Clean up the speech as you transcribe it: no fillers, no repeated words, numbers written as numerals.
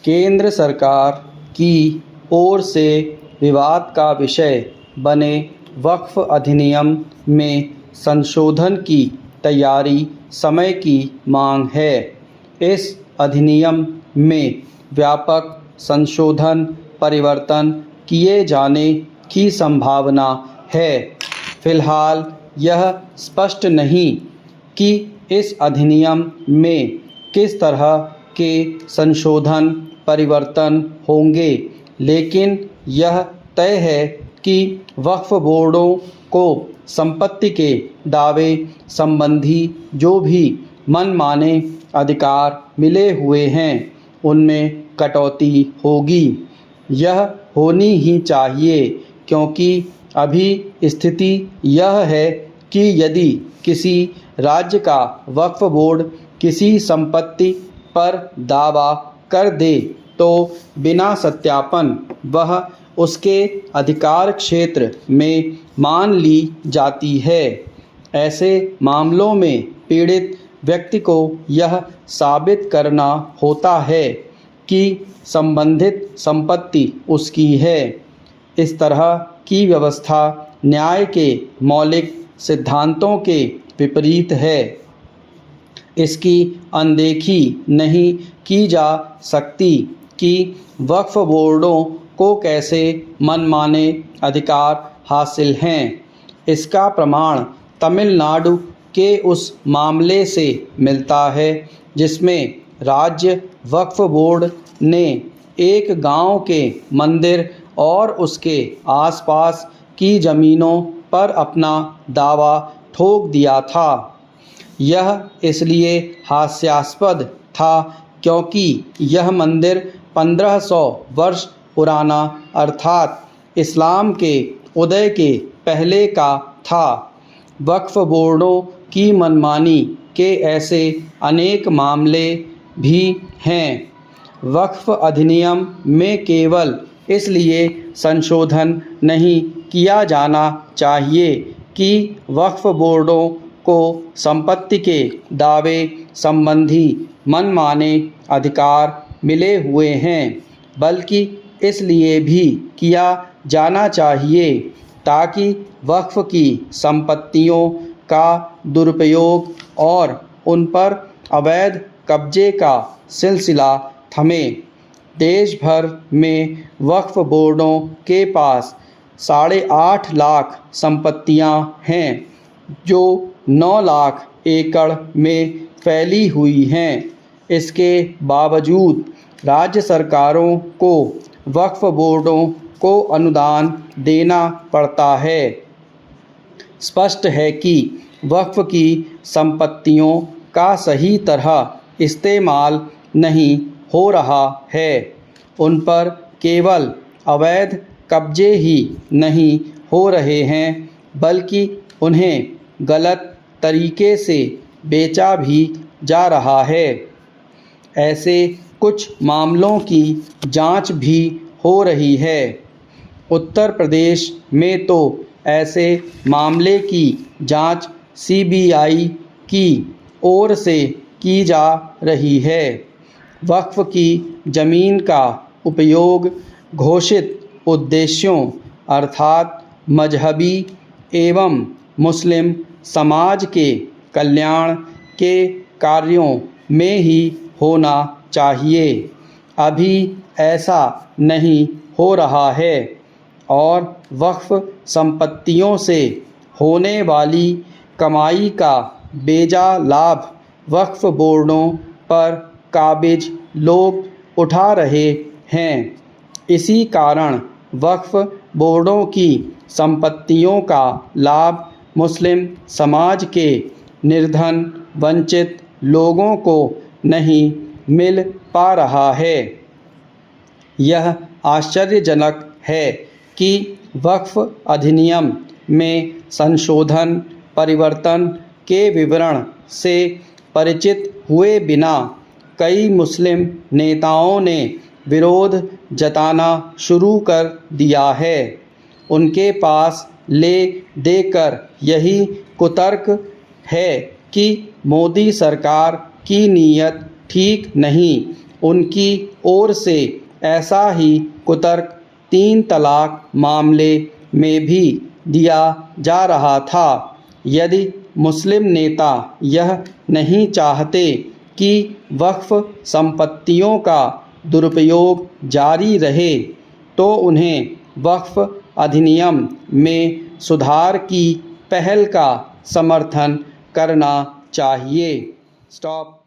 केंद्र सरकार की ओर से विवाद का विषय बने वक्फ अधिनियम में संशोधन की तैयारी समय की मांग है। इस अधिनियम में व्यापक संशोधन परिवर्तन किए जाने की संभावना है। फिलहाल यह स्पष्ट नहीं कि इस अधिनियम में किस तरह के संशोधन परिवर्तन होंगे, लेकिन यह तय है कि वक्फ बोर्डों को संपत्ति के दावे संबंधी जो भी मनमाने अधिकार मिले हुए हैं उनमें कटौती होगी। यह होनी ही चाहिए, क्योंकि अभी स्थिति यह है कि यदि किसी राज्य का वक्फ बोर्ड किसी संपत्ति पर दावा कर दे तो बिना सत्यापन वह उसके अधिकार क्षेत्र में मान ली जाती है। ऐसे मामलों में पीड़ित व्यक्ति को यह साबित करना होता है कि संबंधित संपत्ति उसकी है। इस तरह की व्यवस्था न्याय के मौलिक सिद्धांतों के विपरीत है। इसकी अनदेखी नहीं की जा सकती कि वक्फ बोर्डों को कैसे मनमाने अधिकार हासिल हैं। इसका प्रमाण तमिलनाडु के उस मामले से मिलता है जिसमें राज्य वक्फ बोर्ड ने एक गांव के मंदिर और उसके आसपास की ज़मीनों पर अपना दावा ठोक दिया था। यह इसलिए हास्यास्पद था क्योंकि यह मंदिर 1500 वर्ष पुराना अर्थात इस्लाम के उदय के पहले का था। वक्फ बोर्डों की मनमानी के ऐसे अनेक मामले भी हैं। वक्फ अधिनियम में केवल इसलिए संशोधन नहीं किया जाना चाहिए कि वक्फ बोर्डों को संपत्ति के दावे संबंधी मनमाने अधिकार मिले हुए हैं, बल्कि इसलिए भी किया जाना चाहिए ताकि वक्फ की संपत्तियों का दुरुपयोग और उन पर अवैध कब्जे का सिलसिला थमे। देश भर में वक्फ बोर्डों के पास 8.5 लाख संपत्तियां हैं जो 9 लाख एकड़ में फैली हुई हैं। इसके बावजूद राज्य सरकारों को वक्फ बोर्डों को अनुदान देना पड़ता है। स्पष्ट है कि वक्फ की संपत्तियों का सही तरह इस्तेमाल नहीं हो रहा है। उन पर केवल अवैध कब्जे ही नहीं हो रहे हैं, बल्कि उन्हें गलत तरीके से बेचा भी जा रहा है। ऐसे कुछ मामलों की जांच भी हो रही है। उत्तर प्रदेश में तो ऐसे मामले की जांच सीबीआई की ओर से की जा रही है। वक्फ की ज़मीन का उपयोग घोषित उद्देश्यों अर्थात मजहबी एवं मुस्लिम समाज के कल्याण के कार्यों में ही होना चाहिए। अभी ऐसा नहीं हो रहा है और वक्फ संपत्तियों से होने वाली कमाई का बेजा लाभ वक्फ बोर्डों पर काबिज लोग उठा रहे हैं। इसी कारण वक्फ बोर्डों की संपत्तियों का लाभ मुस्लिम समाज के निर्धन वंचित लोगों को नहीं मिल पा रहा है। यह आश्चर्यजनक है कि वक्फ अधिनियम में संशोधन परिवर्तन के विवरण से परिचित हुए बिना कई मुस्लिम नेताओं ने विरोध जताना शुरू कर दिया है। उनके पास ले देकर यही कुतर्क है कि मोदी सरकार की नीयत ठीक नहीं, उनकी ओर से ऐसा ही कुतर्क 3 तलाक मामले में भी दिया जा रहा था। यदि मुस्लिम नेता यह नहीं चाहते कि वक्फ संपत्तियों का दुरुपयोग जारी रहे तो उन्हें वक्फ अधिनियम में सुधार की पहल का समर्थन करना चाहिए। स्टॉप।